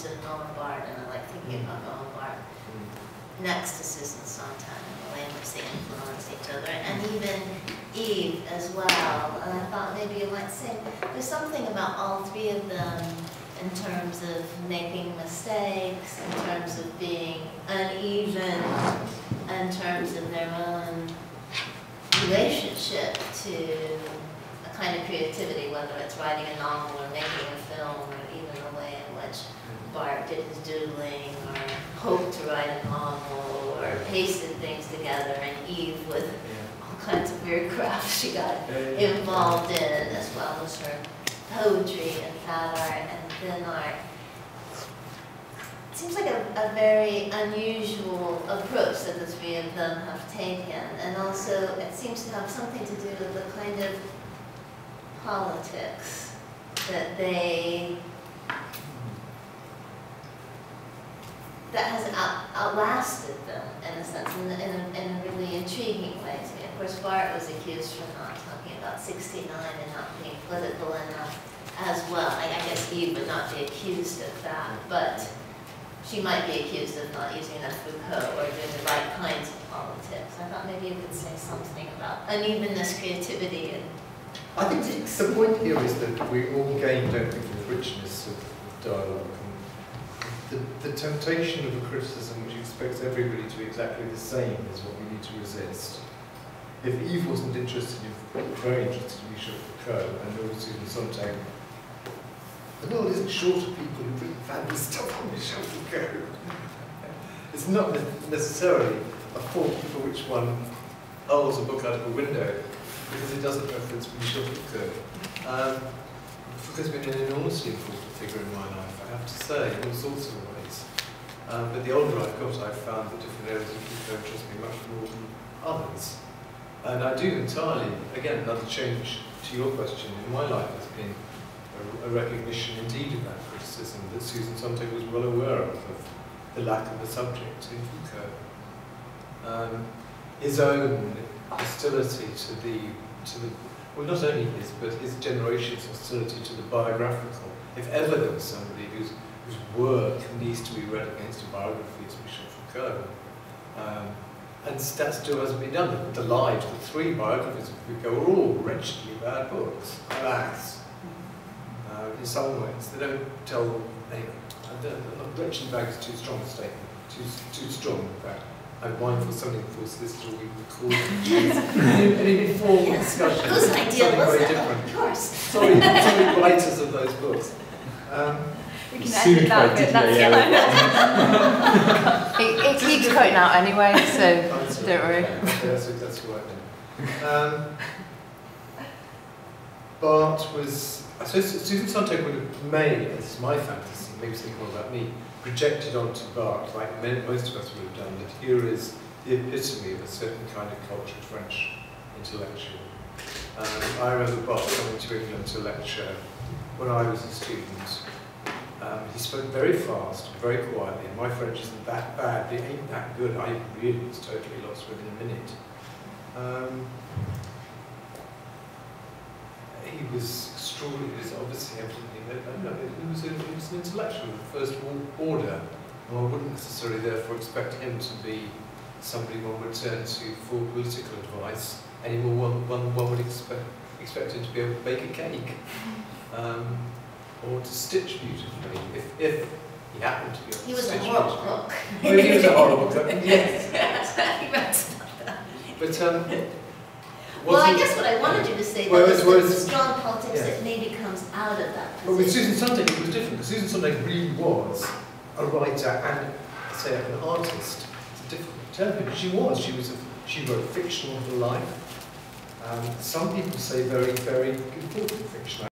interested in Noah Barton, and I like thinking about Noah Barton next to Susan Sontag and the way in which they influence each other, and even Eve as well. And I thought maybe you might say there's something about all three of them in terms of making mistakes, in terms of being uneven, in terms of their own relationship to a kind of creativity, whether it's writing a novel or making a film, or even the way in which Bart did his doodling, or hoped to write a novel, or pasted things together, and Eve with all kinds of weird crafts she got involved in, as well as her poetry and fat art and thin art. It seems like a very unusual approach that the three of them have taken, and also it seems to have something to do with the kind of politics that that has outlasted them, in a sense, in a really intriguing way to me. Of course, Bart was accused for not talking about '69 and not being political enough as well. I guess Eve would not be accused of that, but she might be accused of not using enough Foucault or doing the right kinds of politics. I thought maybe you could say something about unevenness, creativity, and I think the point here is that we all gain, don't we, from the richness of dialogue. The temptation of a criticism which expects everybody to be exactly the same is what we need to resist. If Eve wasn't interested in, very interested in Michel Foucault, and nor was Susan Sontag, the world isn't short of people who've written fabulous stuff on Michel Foucault. It's not necessarily a fault for which one hurls a book out of a window because it doesn't reference Michel Foucault. Foucault's been an enormously important figure in my life, I have to say, in all sorts of ways. But the older I've got, I've found that different areas of Foucault interest me much more than others. And I do entirely, again, another change to your question in my life has been a recognition indeed of that criticism that Susan Sontag was well aware of the lack of a subject in Foucault. His own hostility to the well, not only his, but his generation's hostility to the biographical. If ever there was somebody whose work needs to be read against a biography, it's Michel Foucault. And that still hasn't been done. The lives, the three biographies of Foucault are all wretchedly bad books, alas. In some ways, they don't tell, wretchedly bad is too strong a statement, too strong in fact. I'm mindful something for this will be recorded. Any informal discussion. Good idea, something very wasn't it? different. Of course. Sorry, writers of those books. We can edit that bit, that's it keeps cutting out anyway, so don't worry. That's right then. Bart was, I suppose Susan Sontag would have made, this is my fantasy, maybe something more about me, projected onto Bart, like most of us would have done, that here is the epitome of a certain kind of cultured French intellectual. I remember Bart coming to England to lecture when I was a student. He spoke very fast, very quietly, and my French isn't that bad, but it ain't that good. I really was totally lost within a minute. He was extraordinary, he was obviously evidently, he was an intellectual of the first order, and one wouldn't necessarily therefore expect him to be somebody one would turn to for political advice, any more one would expect him to be able to bake a cake. Or to stitch beautifully, if he happened to be able to He was a stitch horrible beautifully. cook. Well, he was a horrible cook, yes. He writes about that. But, well, I guess what I wanted you to say was the strong politics that maybe comes out of that position. But with Susan Sontag it was different, because Susan Sontag really was a writer and, say, an artist. It's a different term, but she wrote fiction all her life. Some people say very, very important fiction.